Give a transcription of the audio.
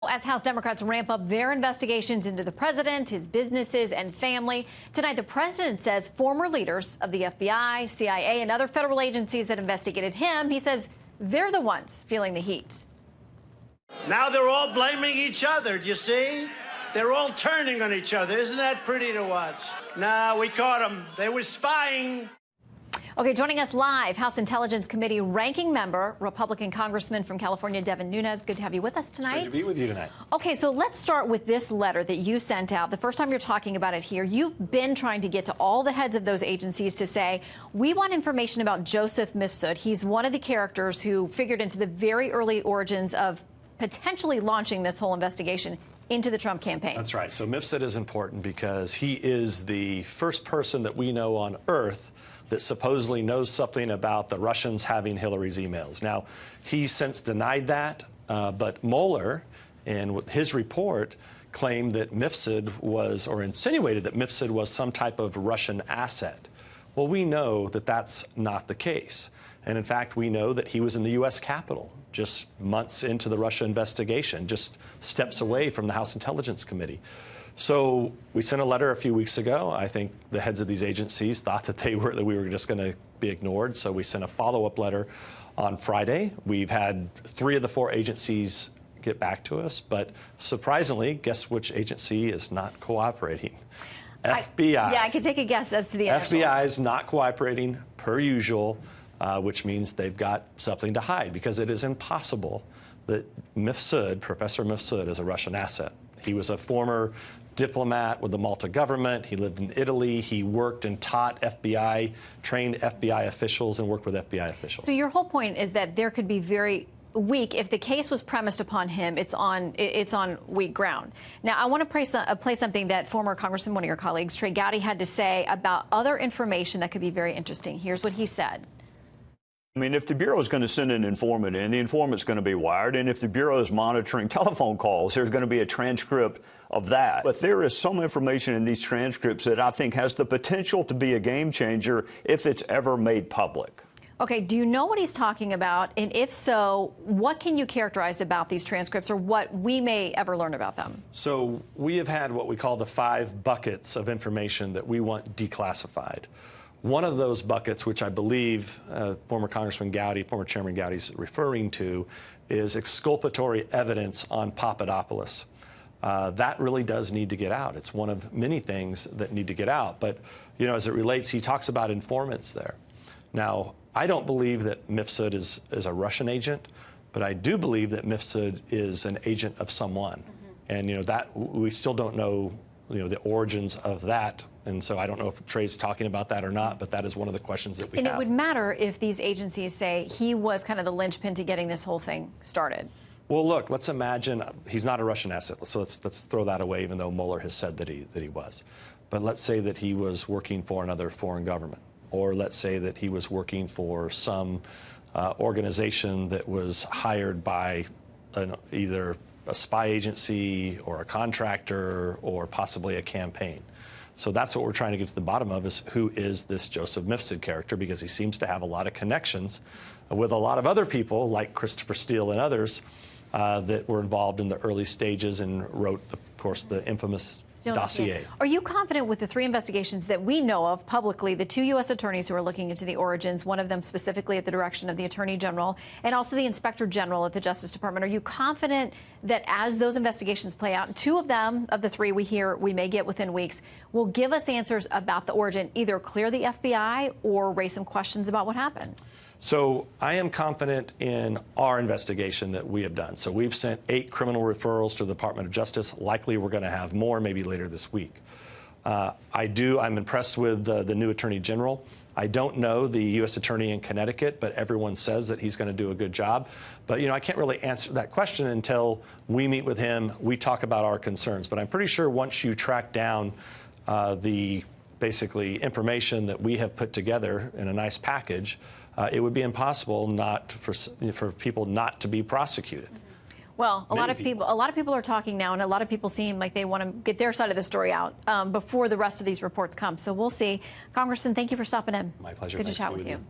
As House Democrats ramp up their investigations into the president, his businesses, and family, tonight the president says former leaders of the FBI, CIA, and other federal agencies that investigated him, he says they're the ones feeling the heat. Now they're all blaming each other, do you see? They're all turning on each other. Isn't that pretty to watch? Nah, we caught them. They were spying. Okay, joining us live, House Intelligence Committee ranking member, Republican Congressman from California, Devin Nunes. Good to have you with us tonight. Good to be with you tonight. Okay, so let's start with this letter that you sent out. The first time you're talking about it here, you've been trying to get to all the heads of those agencies to say, we want information about Joseph Mifsud. He's one of the characters who figured into the very early origins of potentially launching this whole investigation into the Trump campaign. That's right. So Mifsud is important because he is the first person that we know on Earth that supposedly knows something about the Russians having Hillary's emails. Now, he's since denied that, but Mueller, in his report, claimed that Mifsud was, or insinuated that Mifsud was some type of Russian asset. Well, we know that that's not the case. And in fact, we know that he was in the U.S. Capitol just months into the Russia investigation, just steps away from the House Intelligence Committee. So we sent a letter a few weeks ago. I think the heads of these agencies thought that we were just going to be ignored. So we sent a follow-up letter on Friday. We've had 3 of the 4 agencies get back to us. But surprisingly, guess which agency is not cooperating? FBI. Yeah, I could take a guess as to the initials. FBI is not cooperating per usual, which means they've got something to hide, because it is impossible that Mifsud, Professor Mifsud, is a Russian asset. He was a former diplomat with the Malta government. He lived in Italy. He worked and taught FBI, trained FBI officials, and worked with FBI officials. So your whole point is that there could be very weak, if the case was premised upon him, it's on weak ground. Now, I want to play something that former Congressman, one of your colleagues, Trey Gowdy, had to say about other information that could be very interesting. Here's what he said. I mean, if the Bureau is going to send an informant in, the informant's going to be wired. And if the Bureau is monitoring telephone calls, there's going to be a transcript of that. But there is some information in these transcripts that I think has the potential to be a game changer if it's ever made public. Okay, do you know what he's talking about? And if so, what can you characterize about these transcripts, or what we may ever learn about them? So we have had what we call the 5 buckets of information that we want declassified. One of those buckets, which I believe former Congressman Gowdy, former Chairman Gowdy is referring to, is exculpatory evidence on Papadopoulos. That really does need to get out. It's one of many things that need to get out. But, you know, as it relates, he talks about informants there. Now, I don't believe that Mifsud is a Russian agent, but I do believe that Mifsud is an agent of someone. And, you know, that we still don't know, you know, the origins of that. And so I don't know if Trey's talking about that or not, but that is one of the questions that we have. And it would matter if these agencies say he was kind of the linchpin to getting this whole thing started. Well, look, let's imagine he's not a Russian asset. So let's throw that away, even though Mueller has said that he was. But let's say that he was working for another foreign government, or let's say that he was working for some organization that was hired by either a spy agency or a contractor or possibly a campaign. So that's what we're trying to get to the bottom of, is who is this Joseph Mifsud character, because he seems to have a lot of connections with a lot of other people like Christopher Steele and others that were involved in the early stages and wrote, of course, the infamous dossier. Are you confident with the 3 investigations that we know of publicly, the 2 U.S. attorneys who are looking into the origins, one of them specifically at the direction of the Attorney General, and also the Inspector General at the Justice Department? Are you confident that as those investigations play out, 2 of them, of the 3 we hear we may get within weeks, will give us answers about the origin, either clear the FBI or raise some questions about what happened? So I am confident in our investigation that we have done. So we've sent 8 criminal referrals to the Department of Justice. Likely we're going to have more, maybe later this week. I'm impressed with the new Attorney General. I don't know the U.S. Attorney in Connecticut, but everyone says that he's going to do a good job. But, you know, I can't really answer that question until we meet with him, we talk about our concerns. But I'm pretty sure once you track down the basically information that we have put together in a nice package, it would be impossible not for people not to be prosecuted. Well, a lot of people are talking now, and a lot of people seem like they want to get their side of the story out before the rest of these reports come. So we'll see. Congressman, thank you for stopping in. My pleasure. Good to chat with you.